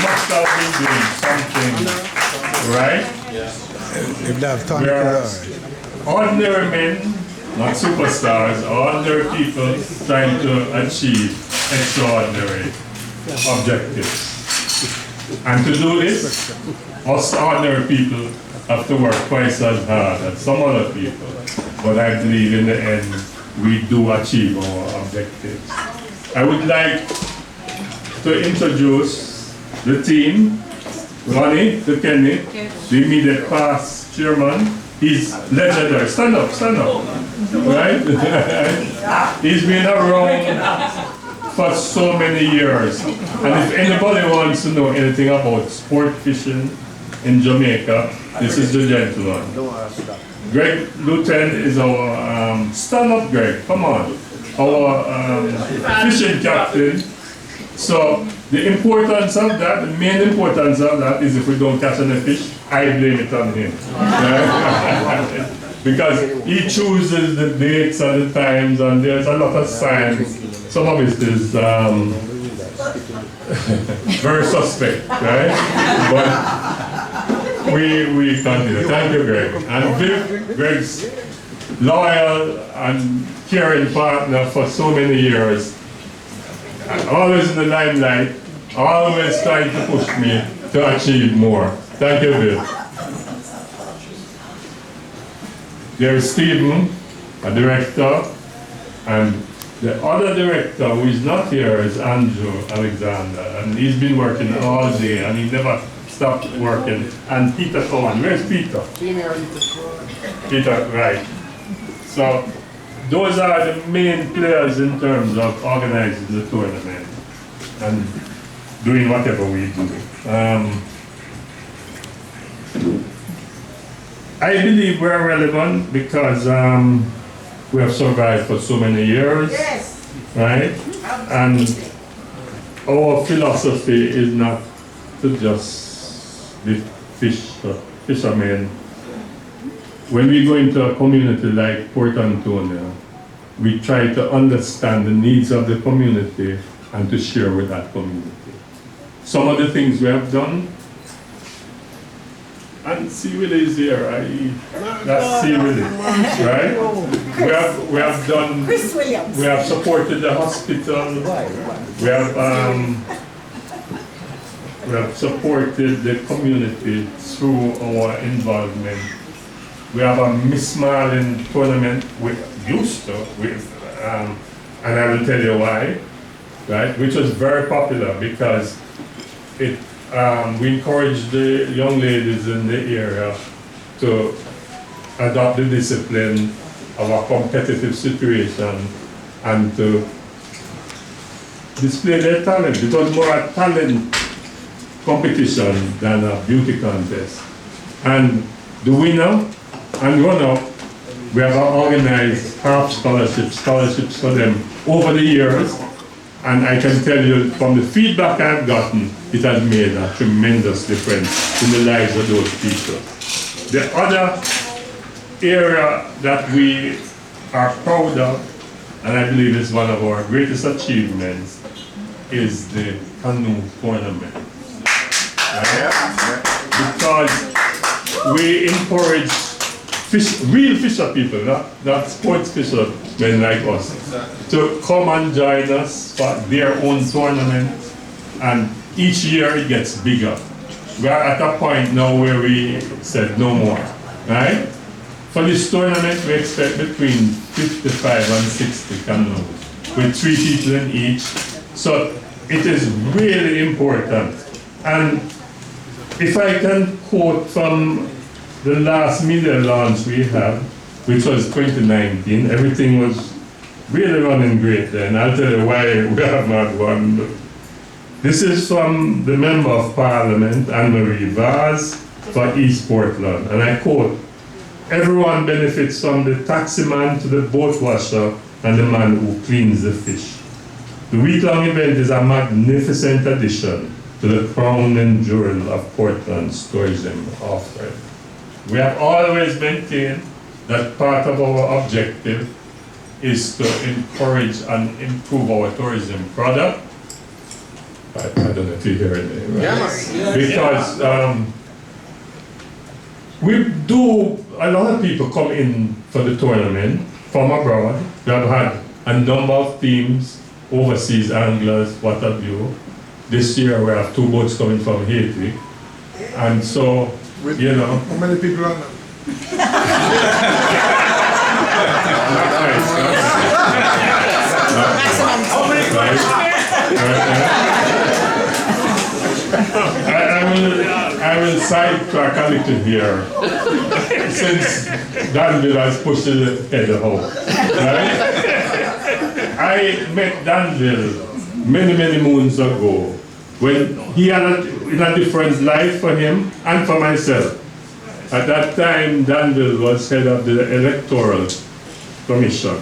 must have been doing something right. If that's talking We are to ordinary men, not superstars, ordinary people trying to achieve extraordinary objectives. And to do this, us ordinary people have to work twice as hard as some other people. But I believe in the end, we do achieve our objectives. I would like to introduce the team. Ronnie, the Kenny, the immediate past chairman. He's legendary. Stand up, stand up. Right? He's been around for so many years. And if anybody wants to know anything about sport fishing in Jamaica, this is the gentleman. Greg Luton is our, stand up Greg, come on, our fishing captain. So the importance of that, the main importance of that is if we don't catch any fish, I blame it on him. Because he chooses the dates and the times, and there's a lot of science. Some of it is very suspect, right? But we continue. Thank you, Greg. And Viv, Greg's loyal and caring partner for so many years. Always in the limelight, always trying to push me to achieve more. Thank you, Bill. There's Stephen, a director, and the other director who is not here is Andrew Alexander, and he's been working all day and he never stopped working. And Peter Cohen, where's Peter? Peter, right. So those are the main players in terms of organizing the tournament and doing whatever we do. I believe we're relevant because we have survived for so many years, yes. Right? And our philosophy is not to just be fishermen. When we go into a community like Port Antonio, we try to understand the needs of the community and to share with that community. Some of the things we have done, and C. Willie is here, that's C. Willie, right? We have done, we have supported the hospital, we have supported the community through our involvement. We have a Miss Marlin tournament we used to, and I will tell you why, right? Which was very popular because it we encourage the young ladies in the area to adopt the discipline of a competitive situation and to display their talent. It was more a talent competition than a beauty contest. And the winner and runner, we have organized half scholarships for them over the years. And I can tell you from the feedback I've gotten, it has made a tremendous difference in the lives of those people. The other area that we are proud of, and I believe is one of our greatest achievements, is the canoe tournament. Right? Because we encourage real fisher people, not sports fishermen like us, to come and join us for their own tournament, and each year it gets bigger. We are at a point now where we said no more, right? For this tournament we expect between 55 and 60 canoes, with 3 people in each, so it is really important. And if I can quote from the last media launch we had, which was 2019, everything was really running great then. I'll tell you why we have not won. This is from the Member of Parliament, Anne-Marie Vaz, for East Portland, and I quote, "Everyone benefits from the taximan to the boat washer and the man who cleans the fish. The week-long event is a magnificent addition to the crown and jewel of Portland's tourism offering." We have always maintained that part of our objective is to encourage and improve our tourism product, I don't know if you hear it. Right? Yeah. Because we do, a lot of people come in for the tournament from abroad. We have had a number of teams, overseas anglers, what have you. This year we have 2 boats coming from Haiti. And so, you know. How many people are there? I will sidetrack a little here, since Danville has pushed it ahead of home. Right? I met Danville many moons ago when he had a different life for him and for myself. At that time, Danville was head of the Electoral Commission,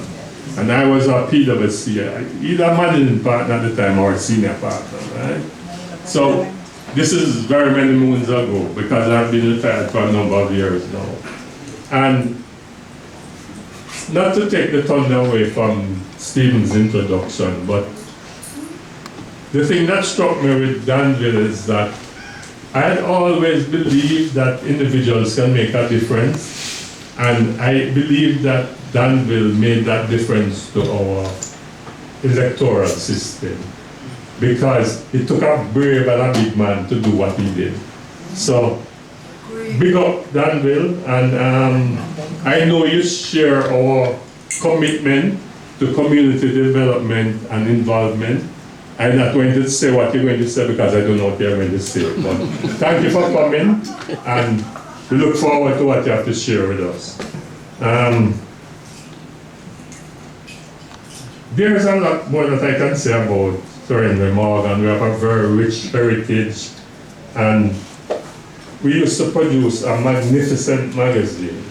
and I was a PwC, either managing partner at the time or senior partner, right? So this is very many moons ago, because I've been retired for a number of years now. And not to take the thunder away from Stephen's introduction, but the thing that struck me with Danville is that I had always believed that individuals can make a difference, and I believe that Danville made that difference to our electoral system, because it took a brave and a big man to do what he did. So, big up Danville, and I know you share our commitment to community development and involvement. I'm not going to say what you're going to say because I don't know what you're going to say, but thank you for coming, and we look forward to what you have to share with us. There's a lot more that I can say about Thornbury Morgan. We have a very rich heritage, and we used to produce a magnificent magazine.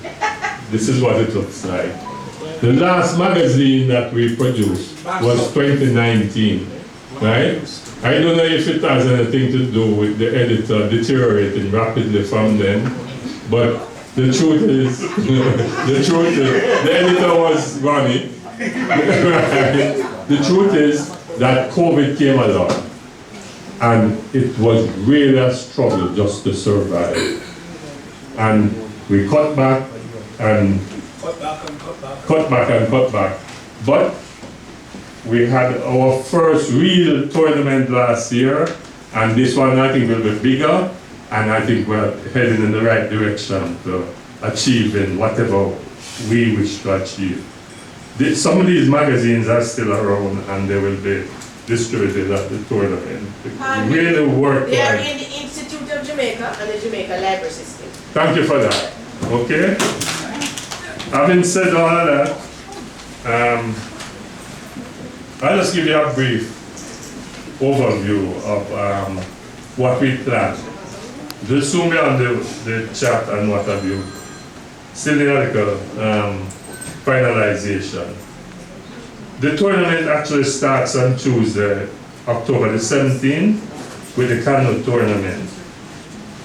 This is what it looks like. The last magazine that we produced was 2019. Right? I don't know if it has anything to do with the editor deteriorating rapidly from then, but the truth is, the editor was running. The truth is that COVID came along, and it was really a struggle just to survive. And we cut back and cut back. But we had our first real tournament last year, and this one I think will be bigger, and I think we're heading in the right direction to achieving whatever we wish to achieve. Some of these magazines are still around, and they will be distributed at the tournament. Really work. They are in the Institute of Jamaica and the Jamaica Library System. Thank you for that. Okay? Having said all of that, I'll just give you a brief overview of what we plan. Just soon be on the chat and what have you. Still the article finalization. The tournament actually starts on Tuesday, October the 17th, with the canoe tournament.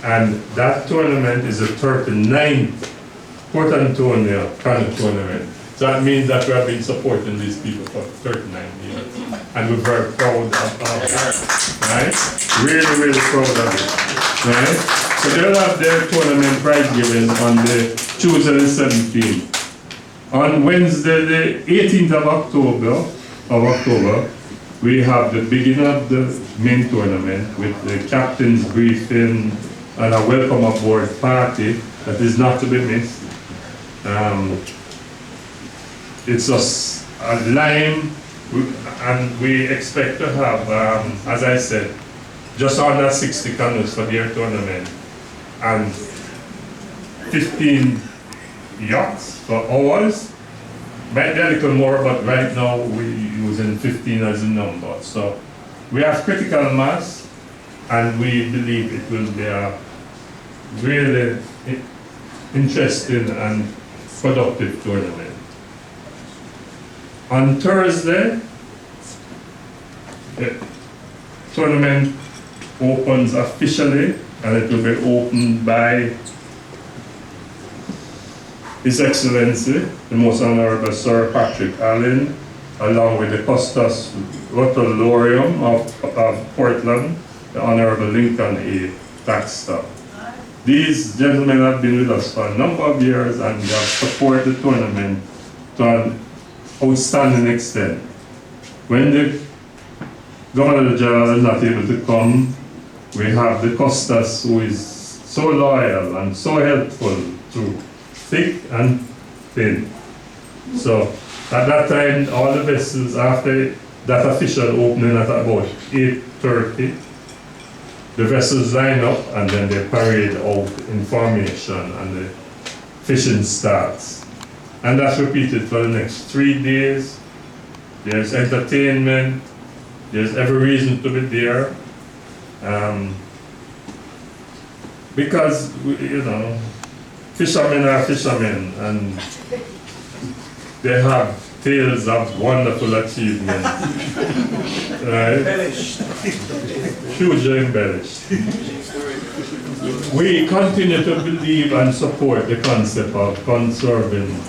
And that tournament is the 39th Port Antonio canoe tournament. So that means that we have been supporting these people for 39 years. And we're very proud of that, right? Really proud of it, right? So they'll have their tournament prize giving on the Tuesday the 17th. On Wednesday the 18th of October, we have the beginning of the main tournament with the captain's briefing and a welcome aboard party that is not to be missed. It's a lime, and we expect to have, as I said, just under 60 canoes for their tournament, and 15 yachts for ours. Might be a little more, but right now we're using 15 as a number. So we have critical mass, and we believe it will be a really interesting and productive tournament. On Thursday, the tournament opens officially, and it will be opened by His Excellency, the Most Honorable Sir Patrick Allen, along with the Custos Rotolorium of Portland, the Honorable Lincoln A. Taxter. These gentlemen have been with us for a number of years and they have supported the tournament to an outstanding extent. When the Governor General is not able to come, we have the Custos, who is so loyal and so helpful through thick and thin. So at that time, all the vessels, after that official opening at about 8:30, the vessels line up and then they parade out in formation and the fishing starts. And that's repeated for the next 3 days. There's entertainment, there's every reason to be there. Because, you know, fishermen are fishermen and they have tales of wonderful achievements. Right? Embellished. Hugely embellished. We continue to believe and support the concept of conserving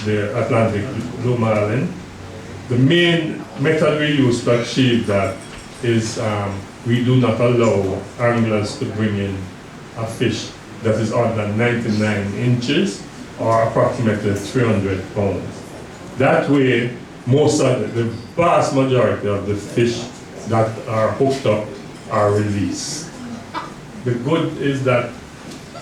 the Atlantic blue marlin. The main method we use to achieve that is we do not allow anglers to bring in a fish that is under 99 inches or approximately 300 pounds. That way, the vast majority of the fish that are hooked up are released. The good is that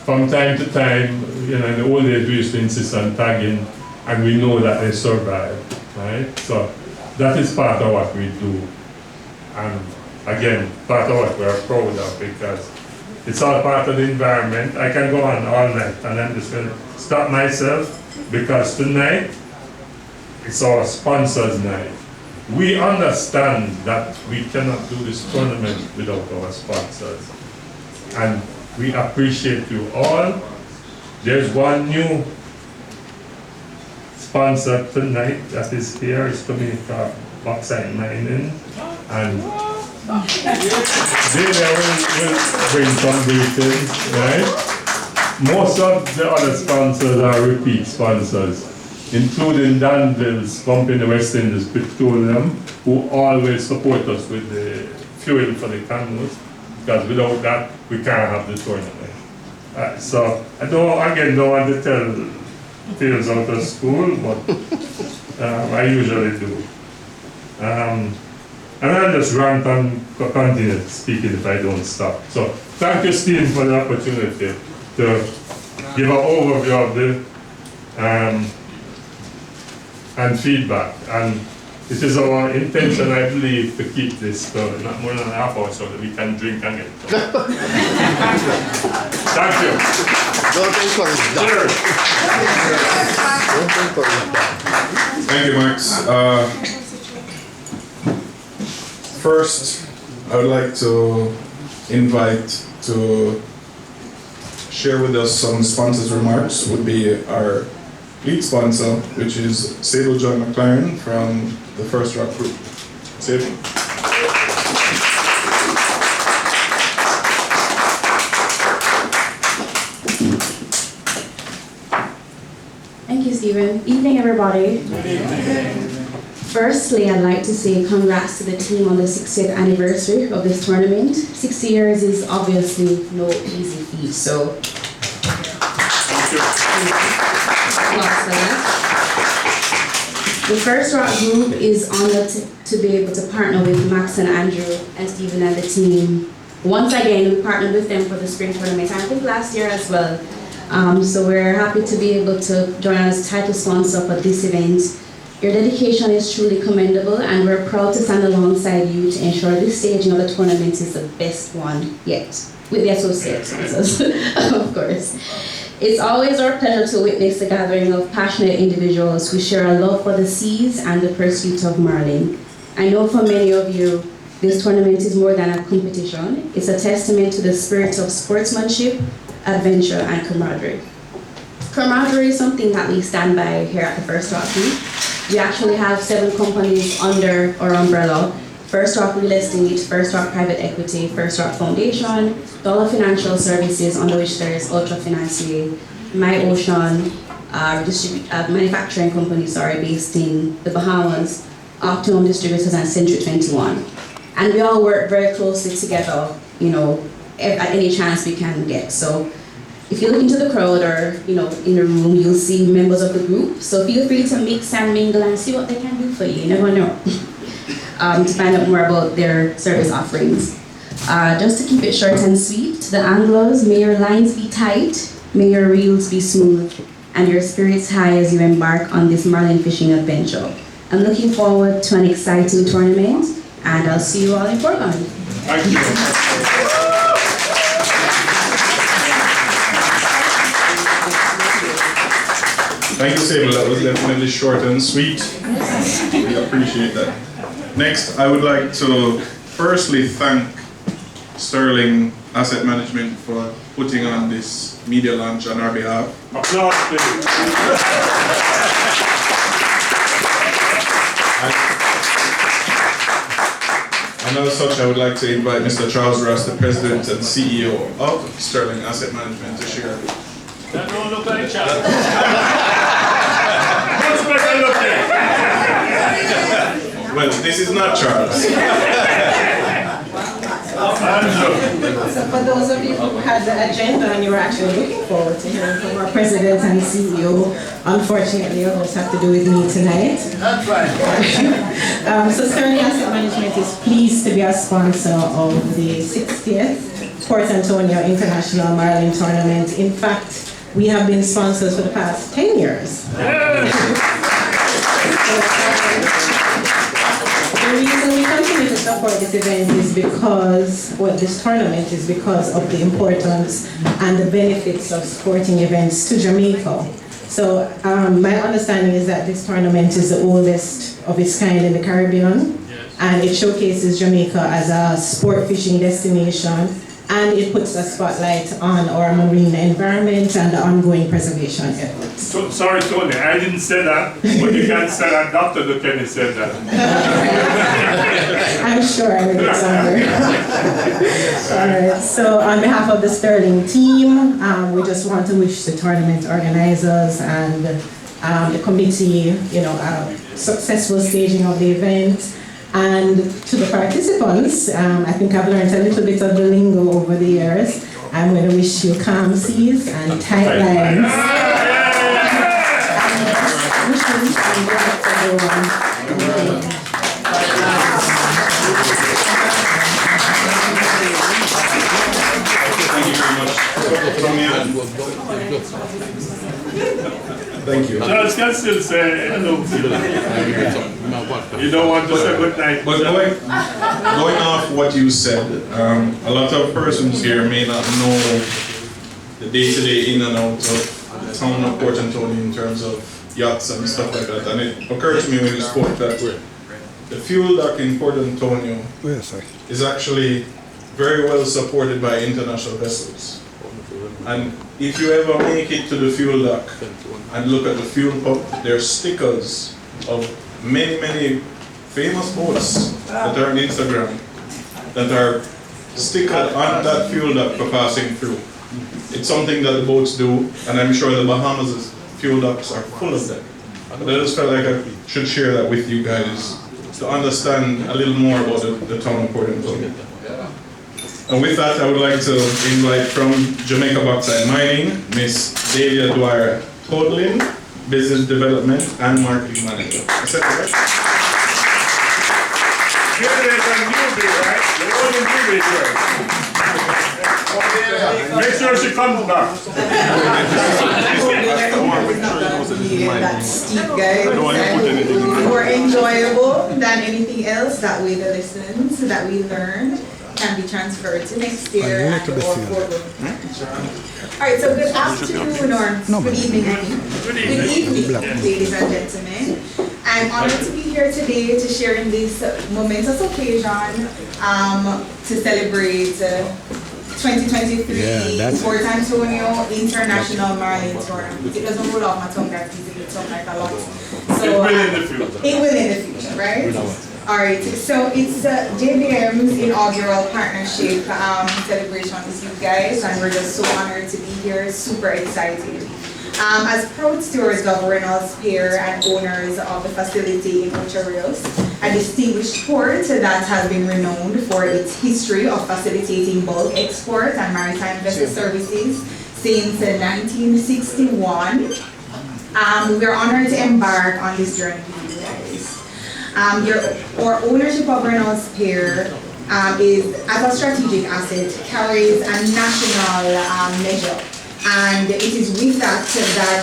from time to time, you know, in the old days we used to insist on tagging and we know that they survive, right? So that is part of what we do. And again, part of what we're proud of because it's all part of the environment. I can go on all night and I'm just going to stop myself because tonight it's our sponsors' night. We understand that we cannot do this tournament without our sponsors. And we appreciate you all. There's one new sponsor tonight that is here. It's Dominica Bauxite Mining. And they will bring some greetings, right? Most of the other sponsors are repeat sponsors, including Danville's Company West Indies Petroleum, who always support us with the fuel for the canoes, because without that, we can't have the tournament. So I don't want to tell tales out of school, but I usually do. And I'll just rant and continue speaking if I don't stop. So thank you, Steve, for the opportunity to give an overview of the and feedback. And it is our intention, I believe, to keep this for not more than a half hour so that we can drink and get drunk. Thank you. Don't encourage that. Don't encourage that. Thank you, Max. First, I would like to invite to share with us some sponsors' remarks would be our lead sponsor, which is Sable John McLaren from the First Rock Group. Sable. Thank you, Stephen. Evening, everybody. Good evening. Firstly, I'd like to say congrats to the team on the 60th anniversary of this tournament. 60 years is obviously no easy feat, so Thank you. The First Rock Group is honored to be able to partner with Max and Andrew and Stephen and the team. Once again, we partnered with them for the spring tournament, I think last year as well. So we're happy to be able to join as title sponsor for this event. Your dedication is truly commendable and we're proud to stand alongside you to ensure this staging of the tournament is the best one yet, with the associate sponsors, of course. It's always our pleasure to witness the gathering of passionate individuals who share a love for the seas and the pursuit of marlin. I know for many of you, this tournament is more than a competition. It's a testament to the spirit of sportsmanship, adventure, and camaraderie. Camaraderie is something that we stand by here at the First Rock Group. We actually have 7 companies under our umbrella: First Rock Real Estate, First Rock Private Equity, First Rock Foundation, Dollar Financial Services, under which there is Ultra Financier, My Ocean, manufacturing company, based in the Bahamas, Optimum Distributors, and Century 21. And we all work very closely together, you know, at any chance we can get. So if you look into the crowd or, you know, in the room, you'll see members of the group. So feel free to mix and mingle and see what they can do for you. You never know. To find out more about their service offerings. Just to keep it short and sweet, to the anglers, may your lines be tight, may your reels be smooth, and your spirits high as you embark on this marlin fishing adventure. I'm looking forward to an exciting tournament, and I'll see you all in Portland. Thank you. Thank you, Sable. That was definitely short and sweet. We appreciate that. Next, I would like to firstly thank Sterling Asset Management for putting on this media launch on our behalf. Applause, please. And as such, I would like to invite Mr. Charles Ross, the President and CEO of Sterling Asset Management, to share. That don't look like Charles. What's better looking? Well, this is not Charles. So for those of you who had the agenda and you were actually looking forward to hearing from our President and CEO, unfortunately you'll just have to do with me tonight. That's right. So Sterling Asset Management is pleased to be a sponsor of the 60th Port Antonio International Marlin Tournament. In fact, we have been sponsors for the past 10 years. The reason we continue to support this event is because, well, this tournament is because of the importance and the benefits of sporting events to Jamaica. So my understanding is that this tournament is the oldest of its kind in the Caribbean, and it showcases Jamaica as a sport fishing destination, and it puts a spotlight on our marine environment and the ongoing preservation efforts. So, sorry, Tony, I didn't say that, but you can say that Dr. Duquesne said that. I'm sure I will get somewhere. All right, so on behalf of the Sterling team, we just want to wish the tournament organizers and the committee, you know, a successful staging of the event. And to the participants, I think I've learned a little bit of the lingo over the years. I'm going to wish you calm seas and tight lines. Thank you very much. Thank you. Charles can still say hello to you. You don't want to say good night. But going off what you said, a lot of persons here may not know the day-to-day in and out of the town of Port Antonio in terms of yachts and stuff like that. And it occurred to me when you spoke that the fuel dock in Port Antonio is actually very well supported by international vessels. And if you ever make it to the fuel dock and look at the fuel pump, there are stickers of many, many famous boats that are on Instagram that are stickered on that fuel dock for passing through. It's something that the boats do, and I'm sure the Bahamas' fuel docks are full of them. But I just felt like I should share that with you guys to understand a little more about the town of Port Antonio. And with that, I would like to invite from Jamaica Bauxite Mining, Miss Delia Dwyer Hodlin, Business Development and Marketing Manager. I said that right? There's a newbie, right? The only newbie here. Make sure she comes back. That steep, guys. More enjoyable than anything else. That way the lessons that we learned can be transferred to next year and or forward. Alright, so good afternoon or good evening, ladies and gentlemen. I'm honored to be here today to share in this momentous occasion to celebrate 2023 Port Antonio International Marlin Tournament. It doesn't roll off my tongue that easily, it's like a lot. So, it will in the future. It will in the future, right? Alright, so it's JBM's inaugural partnership celebration with you guys, and we're just so honored to be here, super excited. As proud stewards, governors, pair, and owners of the facility in Ocho Rios, a distinguished port that has been renowned for its history of facilitating bulk export and maritime vessel services since 1961. We are honored to embark on this journey with you guys. Our ownership of Reynolds Pier is, as a strategic asset, carries a national measure. And it is with that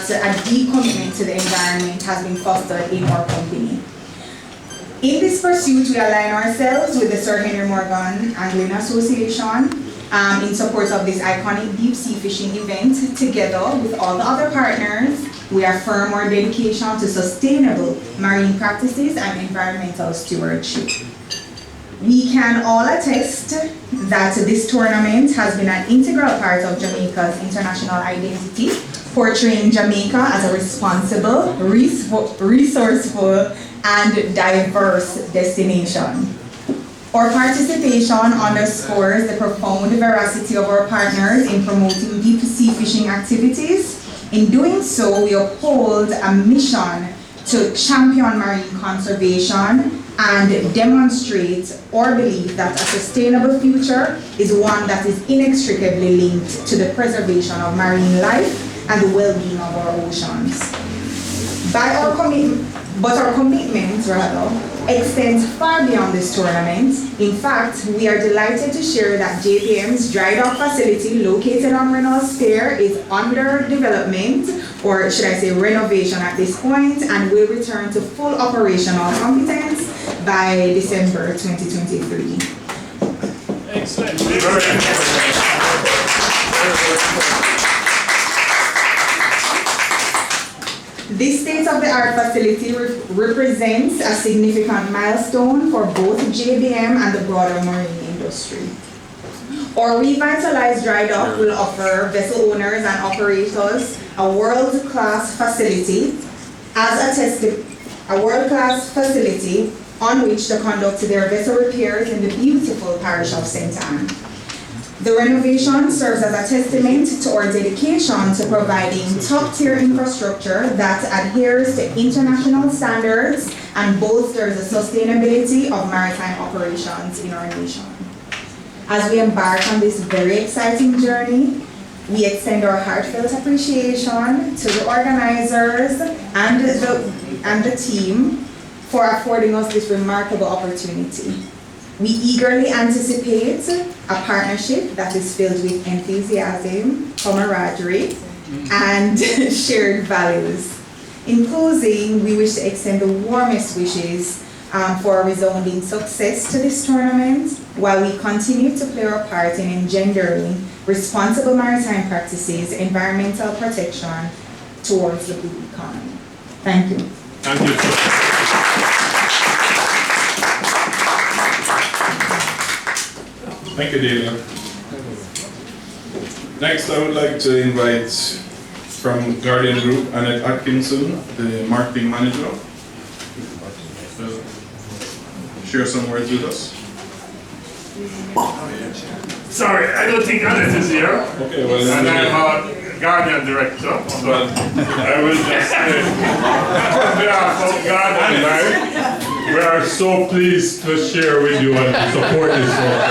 a deep commitment to the environment has been fostered in our company. In this pursuit, we align ourselves with the Sir Henry Morgan Angling Association in support of this iconic deep sea fishing event. Together with all the other partners, we affirm our dedication to sustainable marine practices and environmental stewardship. We can all attest that this tournament has been an integral part of Jamaica's international identity, portraying Jamaica as a responsible, resourceful, and diverse destination. Our participation underscores the profound veracity of our partners in promoting deep sea fishing activities. In doing so, we uphold a mission to champion marine conservation and demonstrate our belief that a sustainable future is one that is inextricably linked to the preservation of marine life and the well-being of our oceans. Our commitment extends far beyond this tournament. In fact, we are delighted to share that JPM's dry dock facility located on Reynolds Pier is under development, or should I say renovation at this point, and will return to full operational competence by December 2023. Excellent. This state-of-the-art facility represents a significant milestone for both JBM and the broader marine industry. Our revitalized dry dock will offer vessel owners and operators a world-class facility, on which to conduct their vessel repairs in the beautiful parish of St. Anne. The renovation serves as a testament to our dedication to providing top-tier infrastructure that adheres to international standards and bolsters the sustainability of maritime operations in our nation. As we embark on this very exciting journey, we extend our heartfelt appreciation to the organizers and the team for affording us this remarkable opportunity. We eagerly anticipate a partnership that is filled with enthusiasm, camaraderie, and shared values. In closing, we wish to extend the warmest wishes for a resounding success to this tournament, while we continue to play our part in engendering responsible maritime practices, environmental protection towards the blue economy. Thank you. Thank you. Thank you, Delia. Next, I would like to invite from Guardian Group, Annette Atkinson, the marketing manager, to share some words with us. Sorry, I don't think Annette is here. Okay, well, and I'm a Guardian director, but I will just say, on behalf of Guardian Life, we are so pleased to share with you and to support this work.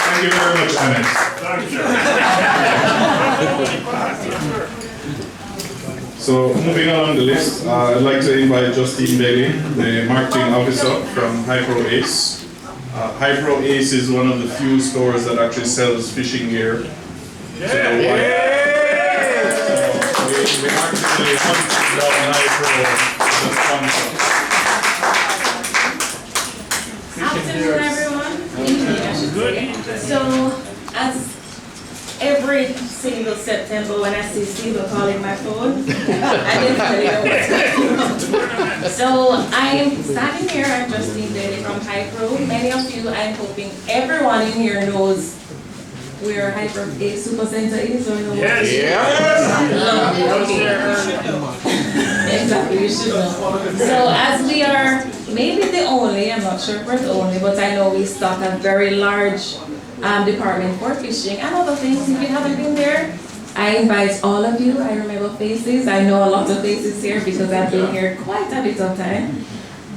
Thank you very much, Annette. Thank you. So, moving on the list, I'd like to invite Justine Bailey, the marketing officer from Hypro Ace. Hypro Ace is one of the few stores that actually sells fishing gear. We actually hunted down Hypro as a sponsor. Afternoon, everyone. So, as every single September when I see Steve calling my phone, I definitely know what's going on. So, I am standing here, I'm Justine Bailey from Hypro. Many of you, I'm hoping everyone in here knows where Hypro Ace Supercenter is, or know? Exactly, you should know. So as we are maybe the only, I'm not sure if we're the only, but I know we stock a very large department for fishing and other things. If you haven't been there, I invite all of you. I remember faces. I know a lot of faces here because I've been here quite a bit of time.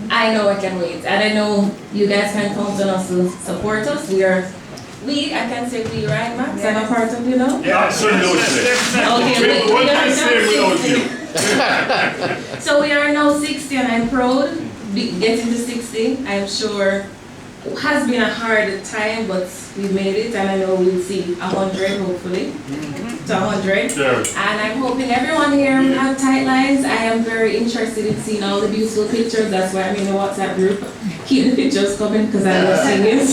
I know I can wait, and I know you guys can count on us to support us. I can say we, right, Max? I'm a part of, you know? Yeah, absolutely. Okay, What we can are I say now without you? 60. So we are now 60, and I'm proud getting to 60. I'm sure it has been a hard time, but we made it, and I know we'll see 100 hopefully. To 100. Sure. And I'm hoping everyone here will have tight lines. I am very interested in seeing all the beautiful pictures. That's why I'm in the WhatsApp group. Keep the pictures coming because I love seeing it.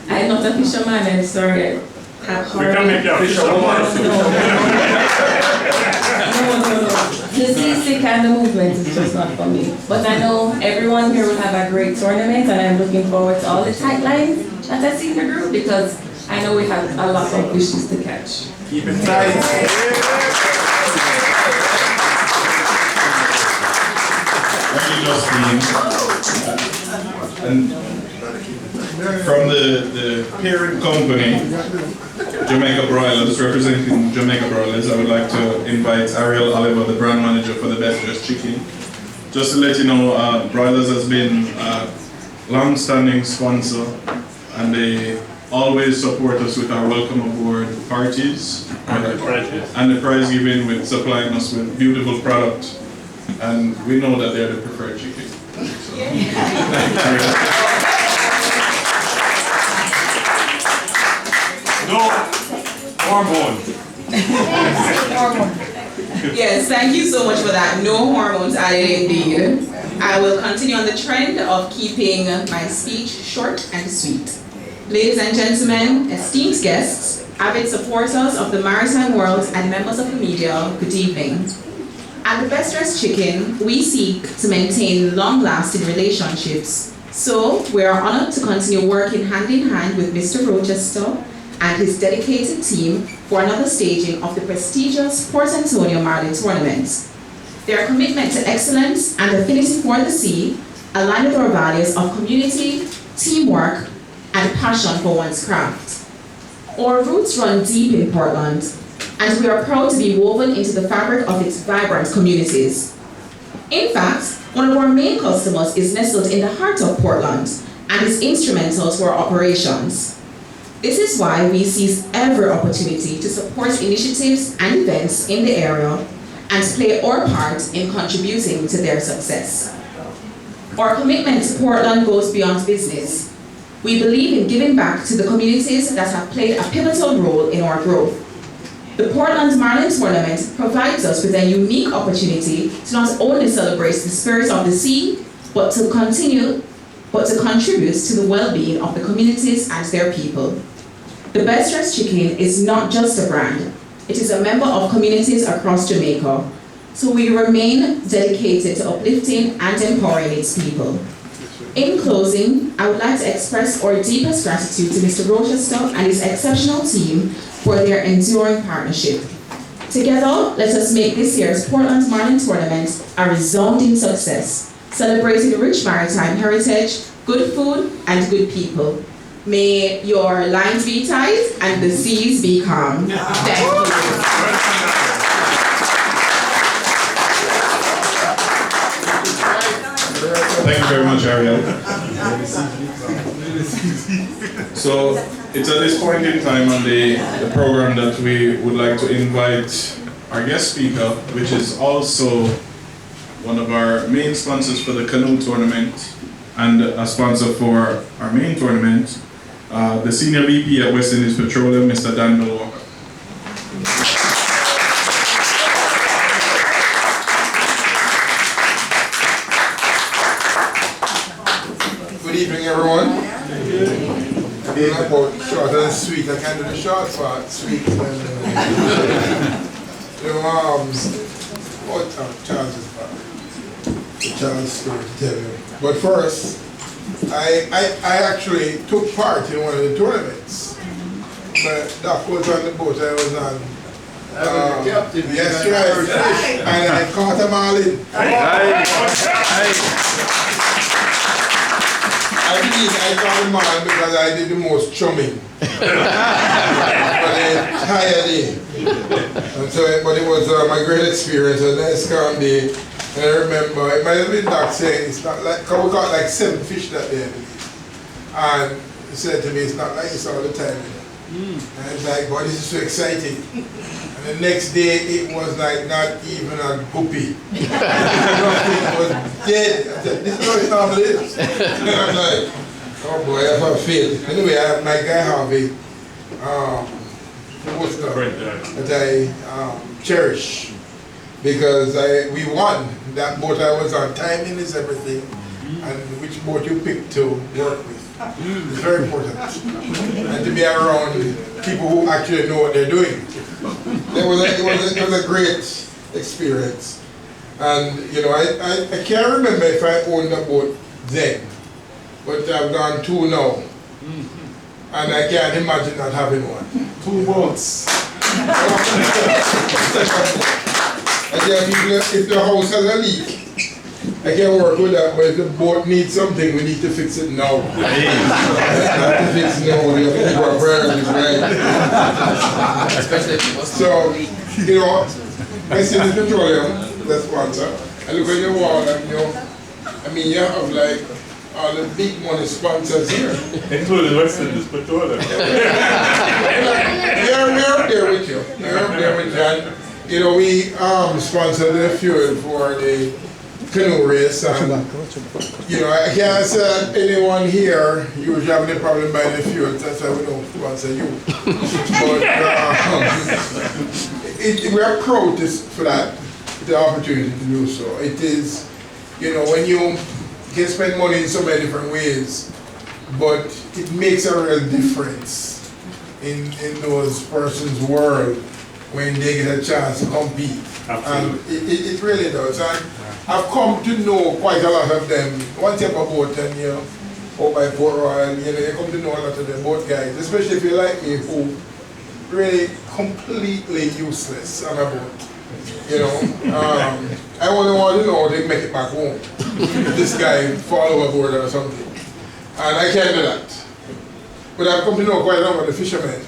I'm not a fisherman, I'm sorry. I have We can make you a fisherman. No. The seasick and the movement is just not for me. But I know everyone here will have a great tournament, and I'm looking forward to all the tight lines that I see in the group because I know we have a lot of fishes to catch. Keep it tight. Thank you, Justine. And from the parent company, Jamaica Broilers, representing Jamaica Broilers, I would like to invite Ariel Oliver, the brand manager for the Best Dressed Chicken. Just to let you know, Broilers has been a long-standing sponsor, and they always support us with our welcome aboard parties and the prize giving, with supplying us with beautiful product, and we know that they're the preferred chicken. So. No hormone. Yes, thank you so much for that. No hormones added indeed. I will continue on the trend of keeping my speech short and sweet. Ladies and gentlemen, esteemed guests, avid supporters of the maritime world and members of the media, good evening. At the Best Dressed Chicken, we seek to maintain long-lasting relationships. So, we are honored to continue working hand in hand with Mr. Rochester and his dedicated team for another staging of the prestigious Port Antonio Marlin Tournament. Their commitment to excellence and affinity for the sea align with our values of community, teamwork, and passion for one's craft. Our roots run deep in Portland, and we are proud to be woven into the fabric of its vibrant communities. In fact, one of our main customers is nestled in the heart of Portland and is instrumental to our operations. This is why we seize every opportunity to support initiatives and events in the area and play our part in contributing to their success. Our commitment to Portland goes beyond business. We believe in giving back to the communities that have played a pivotal role in our growth. The Portland Marlin Tournament provides us with a unique opportunity to not only celebrate the spirit of the sea, but to contribute to the well-being of the communities and their people. The Best Dressed Chicken is not just a brand, it is a member of communities across Jamaica. So we remain dedicated to uplifting and empowering its people. In closing, I would like to express our deepest gratitude to Mr. Rochester and his exceptional team for their enduring partnership. Together, let us make this year's Portland Marlin Tournament a resounding success, celebrating rich maritime heritage, good food, and good people. May your lines be tight and the seas be calm. Thank you. Thank you very much, Ariel. So it's at this point in time on the program that we would like to invite our guest speaker, which is also one of our main sponsors for the canoe tournament and a sponsor for our main tournament, the Senior VP at West Indies Petroleum, Mr. Dan Walker. Good evening, everyone. Being about short and sweet, I can do the short part, sweet and what Charles is back. Charles story to tell you. But first, I actually took part in one of the tournaments. But that was on the boat I was on. Yes, right. And I caught them all in. I I call him man because I did the most chumming. For the entire day. And so, but it was my great experience, a nice calm day. And I remember, it might have been Doc saying, it's not like, because we got like 7 fish that day, I believe. And he said to me, it's not like this all the time. And I was like, boy, this is so exciting. And the next day, it was like not even a guppy. It was dead. I said, this is how it normally is. And I'm like, oh boy, I have failed. Anyway, I have my guy Harvey, that I cherish, because we won. That boat I was on, timing is everything, and which boat you pick to work with. It's very important. And to be around people who actually know what they're doing. It was a great experience. And you know, I can't remember if I owned a boat then, but I've gone 2 now. And I can't imagine not having one. 2 boats. If the house has a leak, I can work with that, but if the boat needs something, we need to fix it now. Not to fix now, we have to keep our priorities right. So, you know, I see the petroleum, the sponsor. I look at your wall and you know, I mean, you have like all the big money sponsors here. Including Western Petroleum. We're up there with you. We're up there with you. And, you know, we sponsor the fuel for the canoe race. And, you know, I can't say that anyone here usually have any problem buying the fuel. That's why we don't sponsor you. But we are proud for that, the opportunity to do so. It is, you know, when you can spend money in so many different ways, but it makes a real difference in those persons' world when they get a chance to compete. And it really does. And I've come to know quite a lot of them. Once you have a boat and you know, out by Port Royal, you know, you come to know a lot of the boat guys, especially if you like me, who really completely useless on a boat. You know, I only want to know they make it back home. This guy fall overboard or something. And I can't do that. But I've come to know quite a lot of the fishermen,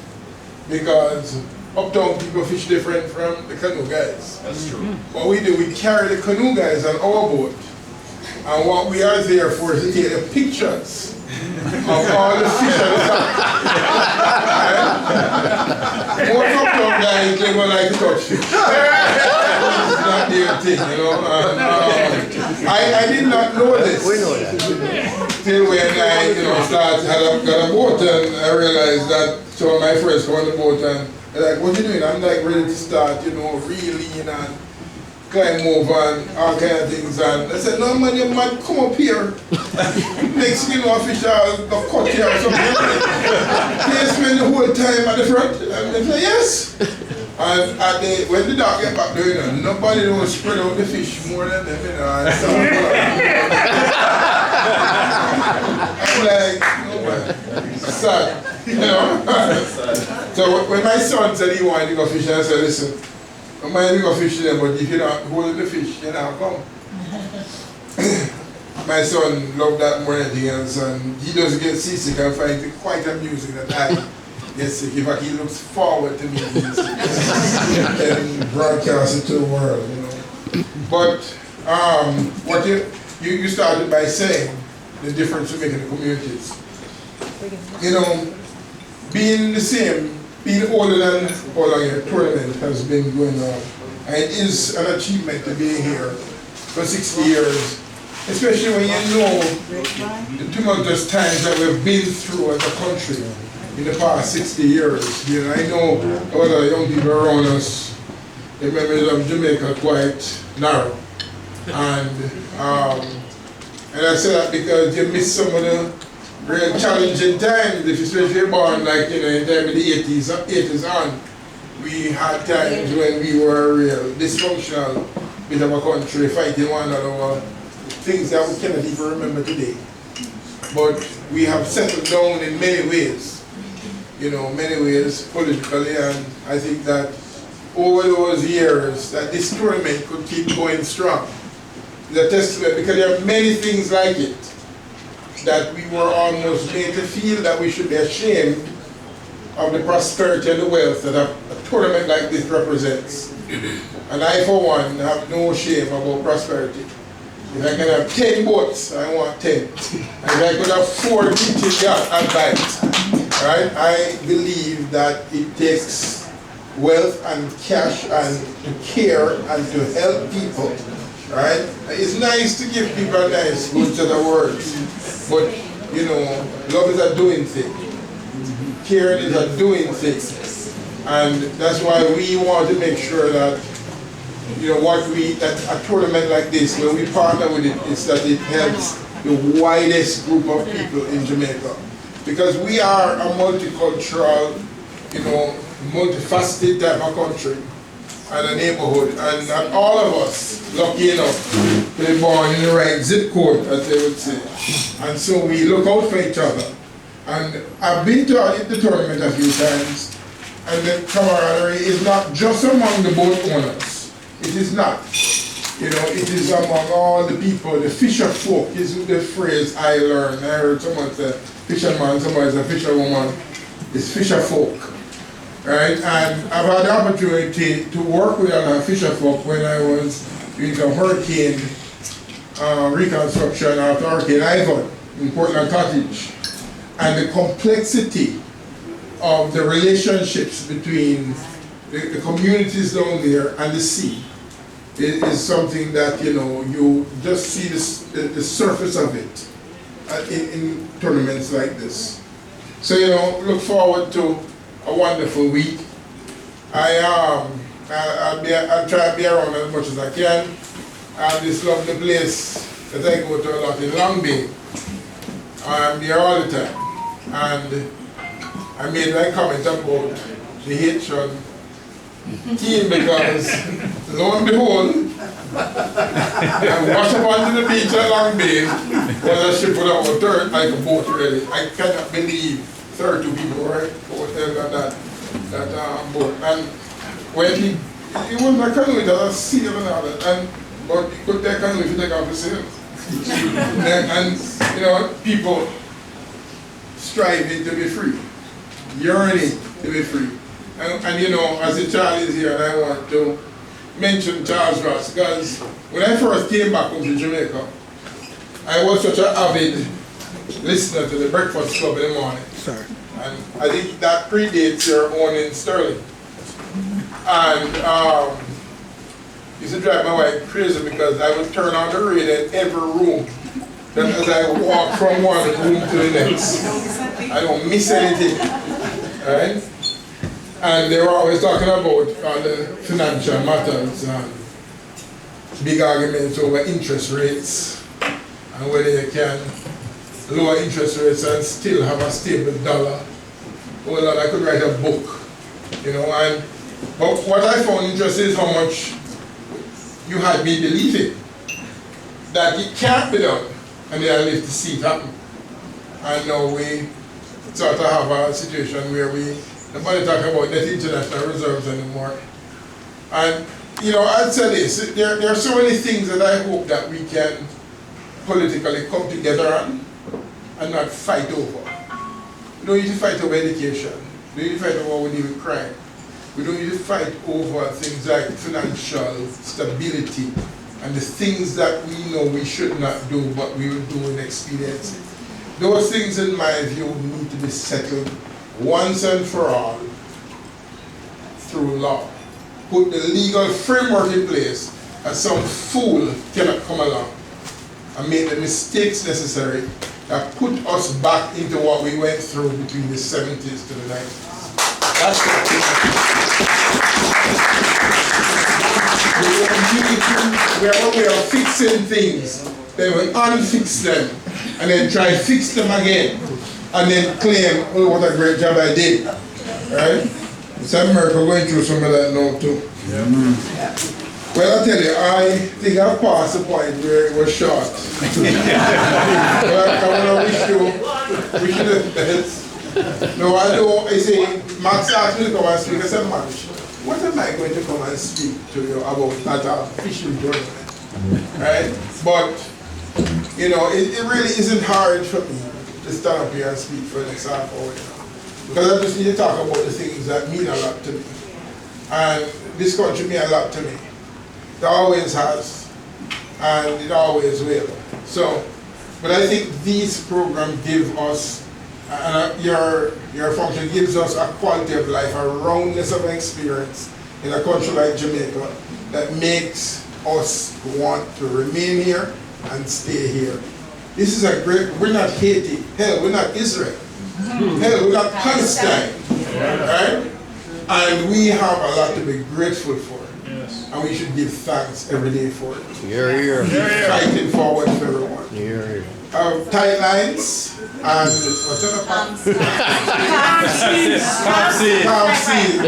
because uptown people fish different from the canoe guys. That's true. What we do, we carry the canoe guys on our boat. And what we are there for is to take the pictures of all the fish at the top. Most uptown guys, they don't like to touch fish. It's not their thing, you know. I did not know this. We know that. Till when I, you know, got a boat, and I realized that some of my friends come on the boat and they're like, what you doing? I'm like ready to start, you know, reeling and climb over and all kind of things. And I said, no man, you man, come up here. Next thing you know, a fish got caught here or something. They spend the whole time at the front. And they say, yes. And when the dog get back there, you know, nobody don't spread out the fish more than them, you know. I'm like, no man, sad, you know. So when my son said he wanted to go fishing, I said, listen, I might go fishing them, but if you're not holding the fish, you're not come. My son loved that more than anything else, and he doesn't get seasick. I find it quite amusing that I get sick. In fact, he looks forward to me and broadcast it to the world, you know. But what you started by saying, the difference we make in the communities. You know, being the same, being older than all of your tournament has been going on. And it is an achievement to be here for 60 years, especially when you know the tumultuous times that we've been through as a country in the past 60 years. You know, I know a lot of young people around us, the memories of Jamaica are quite narrow. And I say that because you miss some of the real challenging times, especially if you're born like, you know, in the 80s on. We had times when we were a real dysfunctional bit of a country, fighting one another, things that we cannot even remember today. But we have settled down in many ways, you know, many ways politically, and I think that over those years that this tournament could keep going strong. The testament, because there are many things like it that we were almost made to feel that we should be ashamed of the prosperity and the wealth that a tournament like this represents. And I, for one, have no shame about prosperity. If I can have 10 boats, I want 10. And if I could have 4 beaches, I'd buy it. Right? I believe that it takes wealth and cash and to care and to help people. Right? It's nice to give people a nice, good set of words. But, you know, love is a doing thing. Care is a doing thing. And that's why we want to make sure that, you know, that a tournament like this, when we partner with it, is that it helps the widest group of people in Jamaica. Because we are a multicultural, you know, multifaceted type of country and a neighborhood. And not all of us lucky enough to be born in the right zip code, as they would say. And so we look out for each other. And I've been to the tournament a few times, and the camaraderie is not just among the boat owners. It is not. You know, it is among all the people, the fisher folk is the phrase I learned. I heard someone say fisherman, somebody say fisherwoman. It's fisher folk. Right? And I've had the opportunity to work with other fisher folk when I was doing some hurricane reconstruction after Hurricane Ivan in Portland Cottage. And the complexity of the relationships between the communities down there and the sea is something that, you know, you just see the surface of it in tournaments like this. So, you know, look forward to a wonderful week. I'll try to be around as much as I can. I have this lovely place that I go to a lot in Long Bay. I'm there all the time. And I made my comment about the Haitian team because, lo and behold, I washed up onto the beach at Long Bay was a ship without a third, like a boat really. I cannot believe 32 people were on that boat. And when it wasn't a canoe, it was a sail and all that. But you could take a canoe if you take off the sail. And you know, people striving to be free, yearning to be free. And you know, as the child is here, and I want to mention Charles Ross, because when I first came back home to Jamaica, I was such an avid listener to the Breakfast Club in the morning. Sorry. And I think that predates your own in Sterling. And used to drive my wife crazy because I would turn on the radio in every room. Then as I walk from one room to the next, I don't miss anything. Right? And they were always talking about the financial matters and big arguments over interest rates and whether you can lower interest rates and still have a stable dollar. Well, I could write a book, you know. But what I found interesting is how much you had me believing that it can't be done, and then I live to see it happen. And now we sort of have a situation where nobody talking about net international reserves anymore. And you know, I'd say this, there are so many things that I hope that we can politically come together on and not fight over. We don't need to fight over education. We don't need to fight over what we do with crime. We don't need to fight over things like financial stability and the things that we know we should not do, but we will do in expediency. Those things, in my view, need to be settled once and for all through law. Put the legal framework in place, and some fool cannot come along and make the mistakes necessary that put us back into what we went through between the 70s to the 90s. That's the thing. We are fixing things, then we unfix them, and then try to fix them again, and then claim, oh, what a great job I did. Right? It's America going through some of that now too. Yeah. Well, I tell you, I think I've passed the point where it was short. But I want to wish you the best. No, I know, I say, Max asked me to come and speak. I said, Max, what am I going to come and speak to you about at a fishing tournament? Right? But You know, it really isn't hard for me to stand up here and speak for the next half hour, you know, because I just need to talk about the things that mean a lot to me. And this country means a lot to me. It always has, and it always will. So, but I think these programs give us, your function gives us a quality of life, a roundness of experience in a country like Jamaica that makes us want to remain here and stay here. This is a great, we're not Haiti, hell, we're not Israel, hell, we're not Palestine, right? And we have a lot to be grateful for. Yes. And we should give thanks every day for it. Here. Fighting forward for everyone. Here. Tight lines and what's that? Palm seed.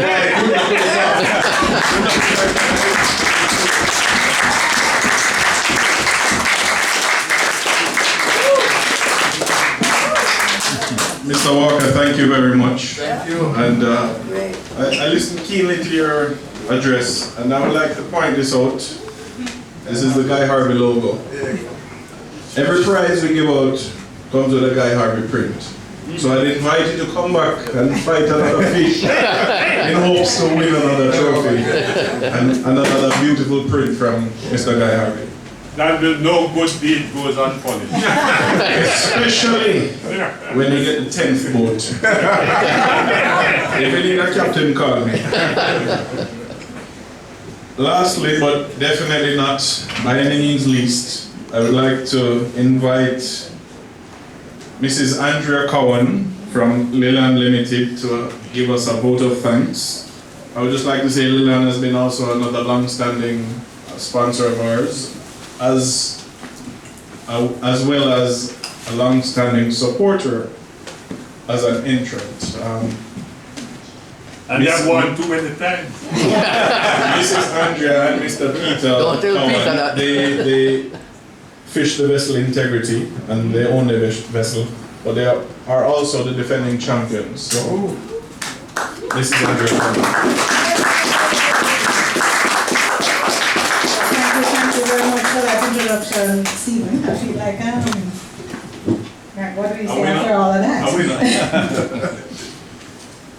Mr. Walker, thank you very much. Thank you. And I listened keenly to your address, and I would like to point this out. This is the Guy Harvey logo. Every prize we give out comes with a Guy Harvey print. So I'd invite you to come back and fight another fish in hopes to win another trophy and another beautiful print from Mr. Guy Harvey. That will no good deed goes unpunished. Especially when you get the 10th boat. If you need a captain, call me. Lastly, but definitely not by any means least, I would like to invite Mrs. Andrea Cowan from Leland Limited to give us a vote of thanks. I would just like to say Leland has been also another long-standing sponsor of ours, as well as a long-standing supporter as an entrant. And they have won too many times. Mrs. Andrea and Mr. Peter, Don't tell Peter that. they fish the vessel Integrity and they own the vessel, but they are also the defending champions. So, Mrs. Andrea. Thank you very much for that introduction, Stephen. I feel like, what do you say after all of that?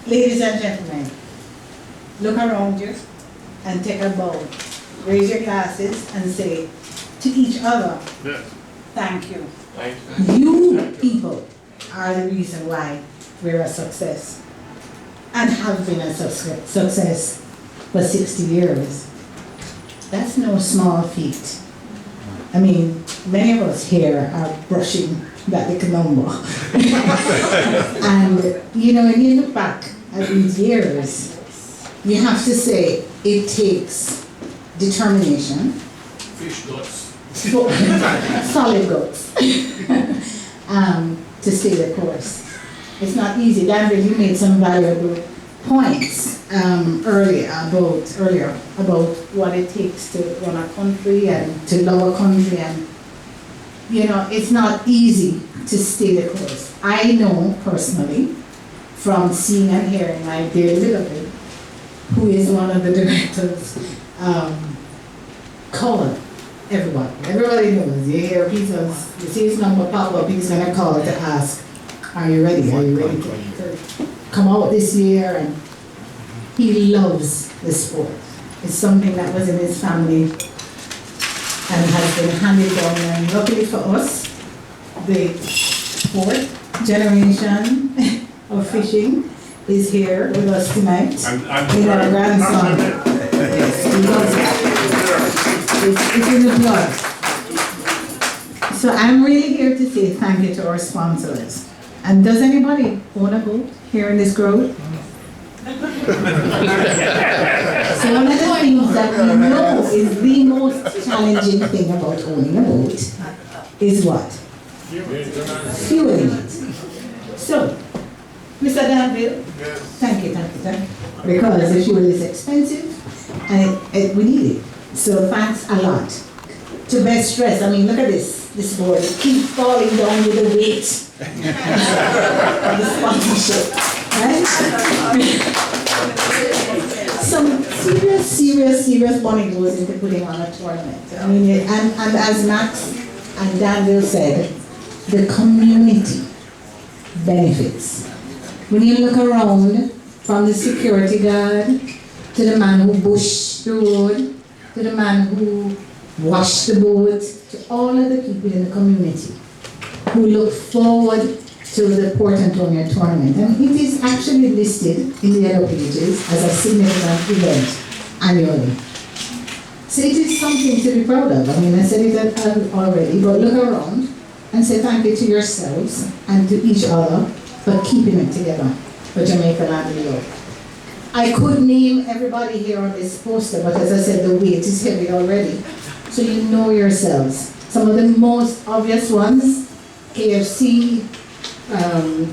Ladies and gentlemen, look around you and take a bow. Raise your glasses and say to each other, thank you. Thank You people are the reason why we're a success and have been a success for 60 years. That's no small feat. I mean, many of us here are brushing that little number. And, you know, when you look back at these years, you have to say it takes determination, Fish guts. solid guts, to stay the course. It's not easy. Danville, you made some valuable points earlier about what it takes to run a country and to love a country, and you know, it's not easy to stay the course. I know personally from seeing and hearing my dear beloved, who is one of the directors, call everyone. Everybody knows. You hear people, you see his number pop up, he's gonna call to ask, are you ready? Are you ready to come out this year? And he loves the sport. It's something that was in his family and has been handed down, and luckily for us, the fourth generation of fishing is here with us tonight. And with our grandson. Yes, he loves it. It's in the blood. So I'm really here to say thank you to our sponsors. And does anybody own a boat here in this crowd? So one of the things that we know is the most challenging thing about owning a boat is what? Fueling it. So, Mr. Danville, thank you. Because the fuel is expensive and we need it. So thanks a lot. To Best Stress, I mean, look at this board. It keeps falling down with the weight of the sponsorship, right? Some serious money goes into putting on a tournament. I mean, and as Max and Daniel said, the community benefits. When you look around, from the security guard, to the man who bushed the road, to the man who washed the boat, to all of the people in the community who look forward to the Port Antonio tournament. And it is actually listed in the yellow pages as a significant event annually. So it is something to be proud of. I mean, I said it already, but look around and say thank you to yourselves and to each other for keeping it together for Jamaica Land New York. I could name everybody here on this poster, but as I said, the weight is heavy already. So you know yourselves. Some of the most obvious ones, KFC, I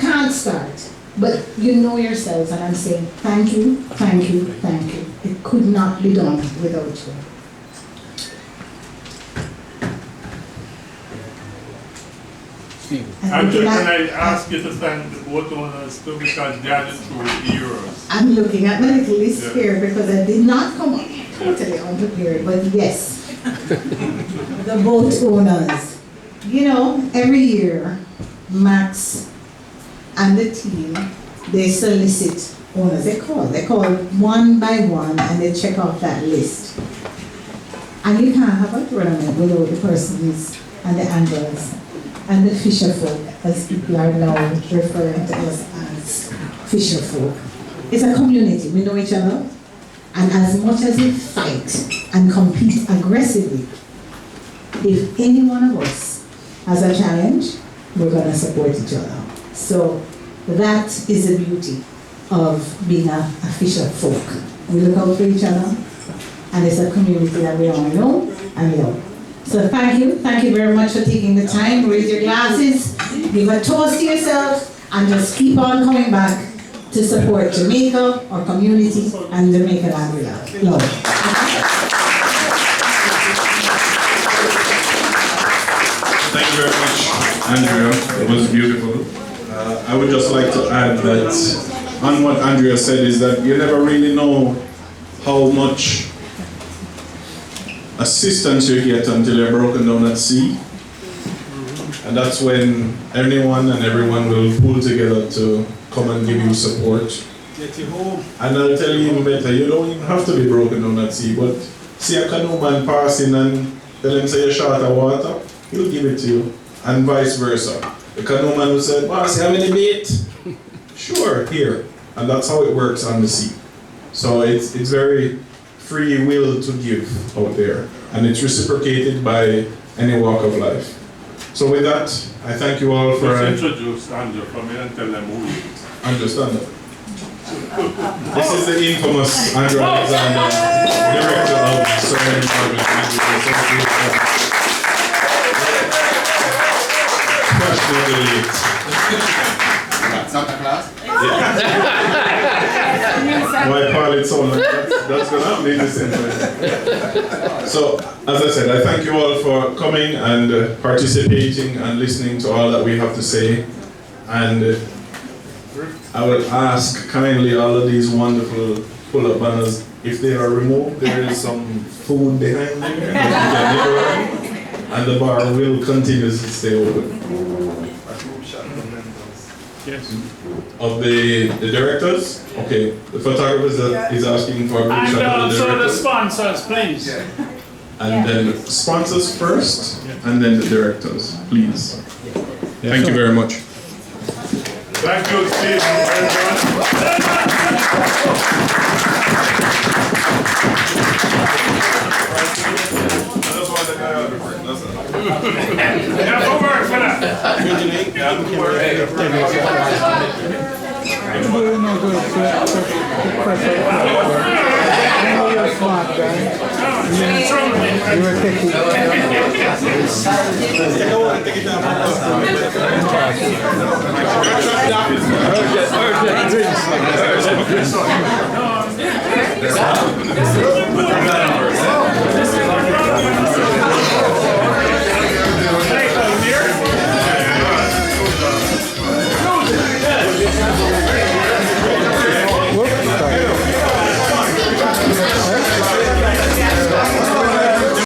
can't start, but you know yourselves, and I'm saying thank you, thank you, thank you. It could not be done without you. Andrew, can I ask you to thank the boat owners too, because they are the true heroes. I'm looking at my little list here because I did not come up totally unprepared, but yes, the boat owners. You know, every year, Max and the team, they solicit owners. They call one by one, and they check off that list. And you can't have a tournament without the persons and the anglers and the fisher folk, as people are now referring to us as fisher folk. It's a community, we know each other, and as much as we fight and compete aggressively, if any one of us has a challenge, we're going to support each other. So that is the beauty of being a fisher folk. We look out for each other, and it's a community that we all know and love. So thank you very much for taking the time. Raise your glasses, give a toast to yourself, and just keep on coming back to support Jamaica, our community, and Jamaica Land we love. Thank you very much, Andrea. It was beautiful. I would just like to add that on what Andrea said is that you never really know how much assistance you get until you're broken down at sea. And that's when anyone and everyone will pull together to come and give you support. Get you home. And I'll tell you even better, you don't even have to be broken down at sea, but see a canoe man passing and tell him say you're short of water, he'll give it to you, and vice versa. The canoe man will say, boss, you have any bait? Sure, here. And that's how it works on the sea. So it's very free will to give out there, and it's reciprocated by any walk of life. So with that, I thank you all for... Let's introduce Andrew from here and tell them who he is. Understand that. This is the infamous Andrew Alexander, director of Surrey Department. Santa Claus? Why call it so? That's going to happen in the center. So, as I said, I thank you all for coming and participating and listening to all that we have to say. And I will ask kindly all of these wonderful pull-up banners, if they are removed, there is some food behind there, and the bar will continue to stay open. Yes. Of the directors? Okay, the photographer is asking for a group shot of the So the directors. sponsors, please. And then sponsors first, and then the directors, please. Thank you very much. Thank you, Steve. Yeah, go work for that. Urgent.